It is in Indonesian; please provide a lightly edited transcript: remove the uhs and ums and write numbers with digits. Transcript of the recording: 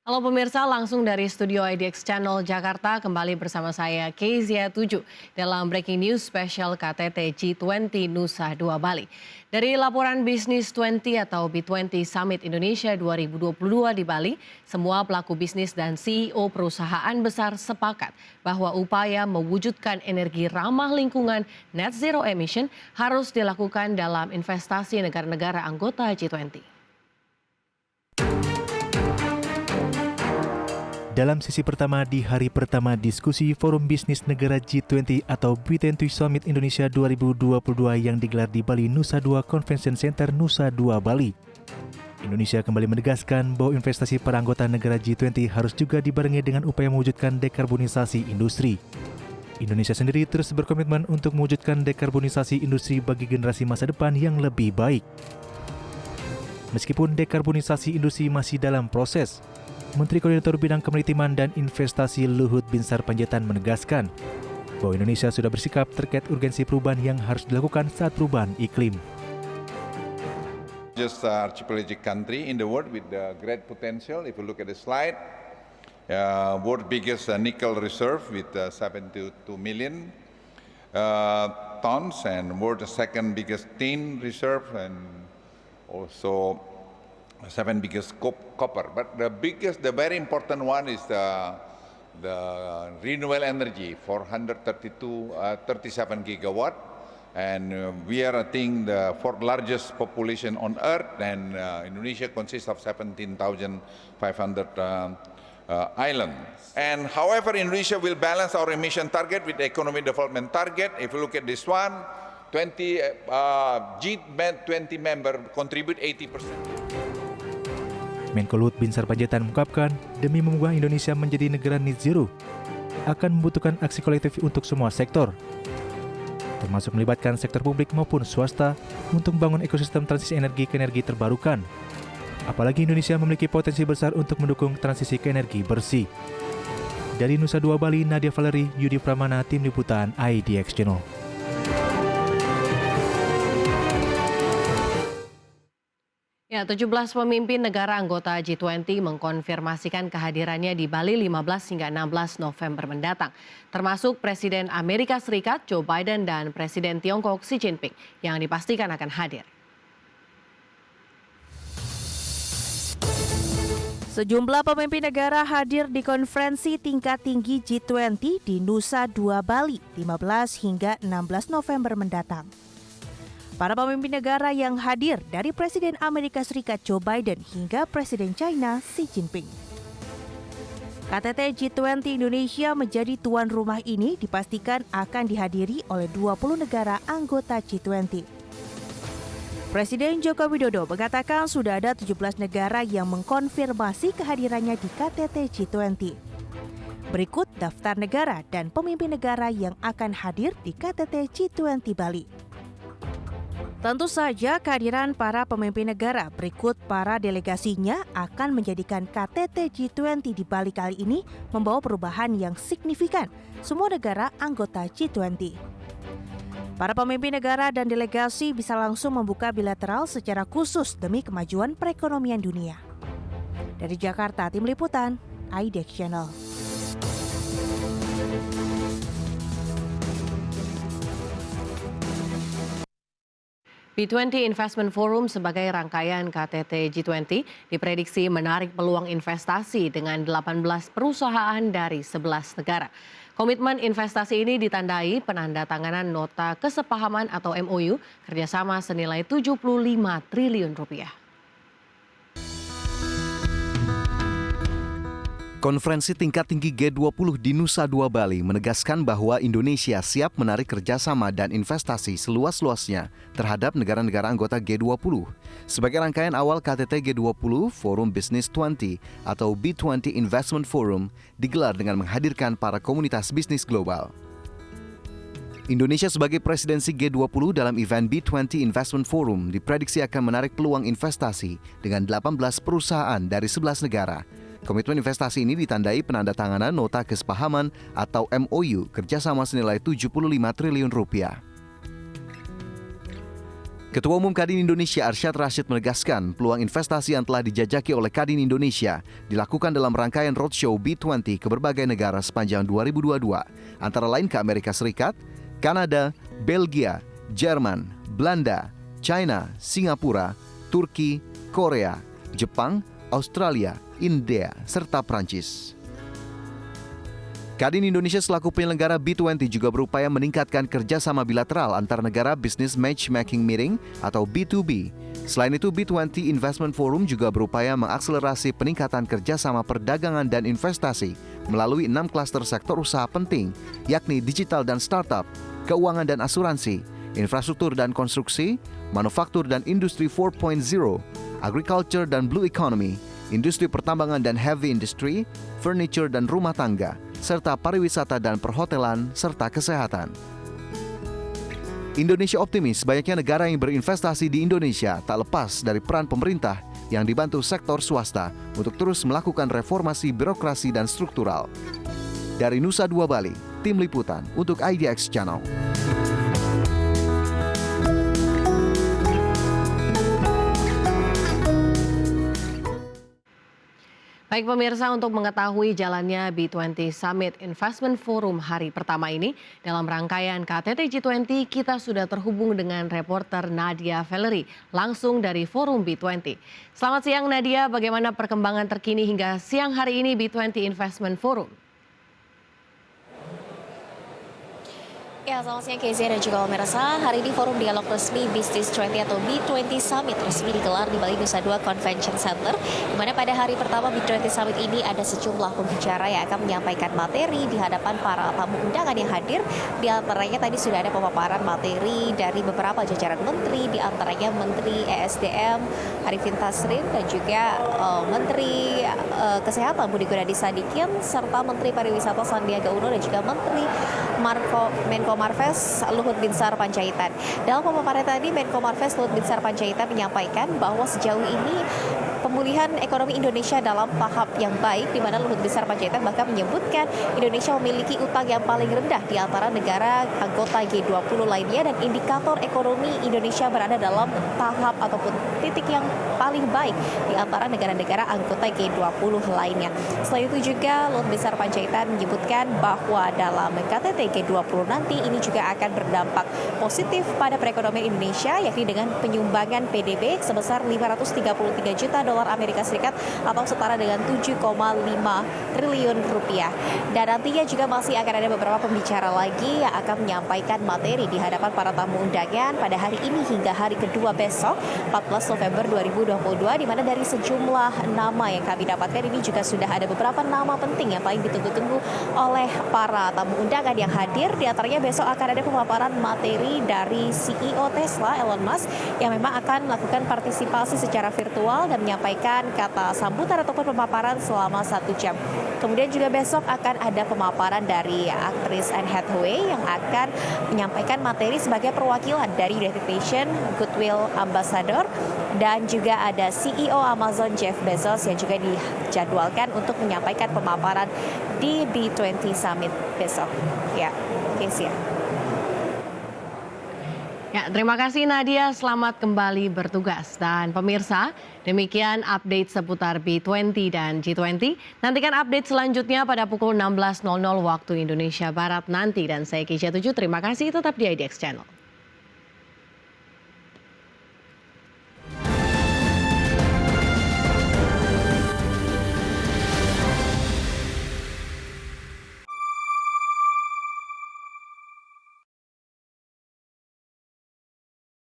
Halo pemirsa, langsung dari studio IDX Channel Jakarta kembali bersama saya Kezia 7 dalam Breaking News Special KTT G20 Nusa Dua Bali. Dari laporan Bisnis 20 atau B20 Summit Indonesia 2022 di Bali, semua pelaku bisnis dan CEO perusahaan besar sepakat bahwa upaya mewujudkan energi ramah lingkungan net zero emission harus dilakukan dalam investasi negara-negara anggota G20. Dalam sesi pertama di hari pertama diskusi Forum Bisnis Negara G20 atau B20 Summit Indonesia 2022 yang digelar di Bali Nusa Dua Convention Center Nusa Dua Bali. Indonesia kembali menegaskan bahwa investasi para anggota negara G20 harus juga dibarengi dengan upaya mewujudkan dekarbonisasi industri. Indonesia sendiri terus berkomitmen untuk mewujudkan dekarbonisasi industri bagi generasi masa depan yang lebih baik. Meskipun dekarbonisasi industri masih dalam proses, Menteri Koordinator Bidang Kemaritiman dan Investasi Luhut Binsar Panjaitan menegaskan bahwa Indonesia sudah bersikap terkait urgensi perubahan yang harus dilakukan saat perubahan iklim. Just archipelagic country in the world with great potential. If you look at the slide, world biggest nickel reserve with 72 million tons, and world second biggest tin reserve, and also seven biggest copper. But the very important one is the renewable energy, 37 gigawatt, and we are, I think, the fourth largest population on Earth, and Indonesia consists of 17,500 islands. And however, Indonesia will balance our emission target with the economic development target. If you look at this one, G20 member contribute 80%. Menko Luhut Binsar Panjaitan mengungkapkan, demi mengubah Indonesia menjadi negara net zero, akan membutuhkan aksi kolektif untuk semua sektor, termasuk melibatkan sektor publik maupun swasta untuk membangun ekosistem transisi energi ke energi terbarukan. Apalagi Indonesia memiliki potensi besar untuk mendukung transisi ke energi bersih. Dari Nusa Dua Bali, Nadia Valery, Yudi Pramana, Tim Liputan IDX Channel. Ya, 17 pemimpin negara anggota G20 mengkonfirmasikan kehadirannya di Bali 15 hingga 16 November mendatang, termasuk Presiden Amerika Serikat Joe Biden dan Presiden Tiongkok Xi Jinping yang dipastikan akan hadir. Sejumlah pemimpin negara hadir di konferensi tingkat tinggi G20 di Nusa Dua Bali 15 hingga 16 November mendatang. Para pemimpin negara yang hadir dari Presiden Amerika Serikat Joe Biden hingga Presiden China Xi Jinping. KTT G20 Indonesia menjadi tuan rumah ini dipastikan akan dihadiri oleh 20 negara anggota G20. Presiden Joko Widodo mengatakan sudah ada 17 negara yang mengkonfirmasi kehadirannya di KTT G20. Berikut daftar negara dan pemimpin negara yang akan hadir di KTT G20 Bali. Tentu saja kehadiran para pemimpin negara berikut para delegasinya akan menjadikan KTT G20 di Bali kali ini membawa perubahan yang signifikan semua negara anggota G20. Para pemimpin negara dan delegasi bisa langsung membuka bilateral secara khusus demi kemajuan perekonomian dunia. Dari Jakarta, Tim Liputan, IDX Channel. B20 Investment Forum sebagai rangkaian KTT G20 diprediksi menarik peluang investasi dengan 18 perusahaan dari 11 negara. Komitmen investasi ini ditandai penandatanganan nota kesepahaman atau MOU kerjasama senilai 75 triliun rupiah. Konferensi tingkat tinggi G20 di Nusa Dua Bali menegaskan bahwa Indonesia siap menarik kerjasama dan investasi seluas-luasnya terhadap negara-negara anggota G20. Sebagai rangkaian awal KTT G20, Forum Business 20 atau B20 Investment Forum digelar dengan menghadirkan para komunitas bisnis global. Indonesia sebagai presidensi G20 dalam event B20 Investment Forum diprediksi akan menarik peluang investasi dengan 18 perusahaan dari 11 negara. Komitmen investasi ini ditandai penandatanganan nota kesepahaman atau MOU kerjasama senilai 75 triliun rupiah. Ketua Umum Kadin Indonesia Arsyad Rashid menegaskan peluang investasi yang telah dijajaki oleh Kadin Indonesia dilakukan dalam rangkaian roadshow B20 ke berbagai negara sepanjang 2022, antara lain ke Amerika Serikat, Kanada, Belgia, Jerman, Belanda, China, Singapura, Turki, Korea, Jepang, Australia, India, serta Prancis. Kadin Indonesia selaku penyelenggara B20 juga berupaya meningkatkan kerjasama bilateral antar negara Business Matchmaking Meeting atau B2B. Selain itu, B20 Investment Forum juga berupaya mengakselerasi peningkatan kerjasama perdagangan dan investasi melalui 6 klaster sektor usaha penting, yakni digital dan startup, keuangan dan asuransi, infrastruktur dan konstruksi, manufaktur dan industri 4.0, agriculture dan blue economy, industri pertambangan dan heavy industry, furniture dan rumah tangga, serta pariwisata dan perhotelan, serta kesehatan. Indonesia optimis banyaknya negara yang berinvestasi di Indonesia tak lepas dari peran pemerintah yang dibantu sektor swasta untuk terus melakukan reformasi birokrasi dan struktural. Dari Nusa Dua Bali, Tim Liputan untuk IDX Channel. Baik pemirsa, untuk mengetahui jalannya B20 Summit Investment Forum hari pertama ini, dalam rangkaian KTT G20 kita sudah terhubung dengan reporter Nadia Valery langsung dari Forum B20. Selamat siang Nadia, bagaimana perkembangan terkini hingga siang hari ini B20 Investment Forum? Ya, selamat siang Kezia dan juga pemirsa. Hari ini Forum Dialog Resmi Business 20 atau B20 Summit resmi digelar di Bali Nusa Dua Convention Center, di mana pada hari pertama B20 Summit ini ada sejumlah pembicara yang akan menyampaikan materi di hadapan para tamu undangan yang hadir. Di antaranya tadi sudah ada pemaparan materi dari beberapa jajaran menteri, di antaranya Menteri ESDM Arifin Tasrif dan juga Menteri Kesehatan Budi Gunadi Sadikin, serta Menteri Pariwisata Sandiaga Uno dan juga Menteri Menko Marves Luhut Binsar Panjaitan. Dalam pemaparan tadi, Menko Marves Luhut Binsar Panjaitan menyampaikan bahwa sejauh ini pemulihan ekonomi Indonesia dalam tahap yang baik, di mana Luhut Binsar Panjaitan bahkan menyebutkan Indonesia memiliki utang yang paling rendah di antara negara anggota G20 lainnya, dan indikator ekonomi Indonesia berada dalam tahap ataupun titik yang paling baik di antara negara-negara anggota G20 lainnya. Selain itu juga Luhut Binsar Panjaitan menyebutkan bahwa dalam KTT G20 nanti ini juga akan berdampak positif pada perekonomian Indonesia, yakni dengan penyumbangan PDB sebesar 533 juta dolar Amerika Serikat atau setara dengan 7,5 triliun rupiah. Dan nantinya juga masih akan ada beberapa pembicara lagi yang akan menyampaikan materi di hadapan para tamu undangan pada hari ini hingga hari kedua besok 14 November 2022, di mana dari sejumlah nama yang kami dapatkan ini juga sudah ada beberapa nama penting yang paling ditunggu-tunggu oleh para tamu undangan yang hadir. Di antaranya besok akan ada pemaparan materi dari CEO Tesla Elon Musk yang memang akan melakukan partisipasi secara virtual dan menyampaikan kata sambutan ataupun pemaparan selama 1 jam. Kemudian juga besok akan ada pemaparan dari aktris Anne Hathaway yang akan menyampaikan materi sebagai perwakilan dari United Nations Goodwill Ambassador, dan juga ada CEO Amazon Jeff Bezos yang juga dijadwalkan untuk menyampaikan pemaparan di B20 Summit besok. Ya, Kesia. Ya, terima kasih Nadia, selamat kembali bertugas. Dan pemirsa, demikian update seputar B20 dan G20. Nantikan update selanjutnya pada pukul 16.00 waktu Indonesia Barat nanti. Dan saya Kesia 7, terima kasih, tetap di IDX Channel.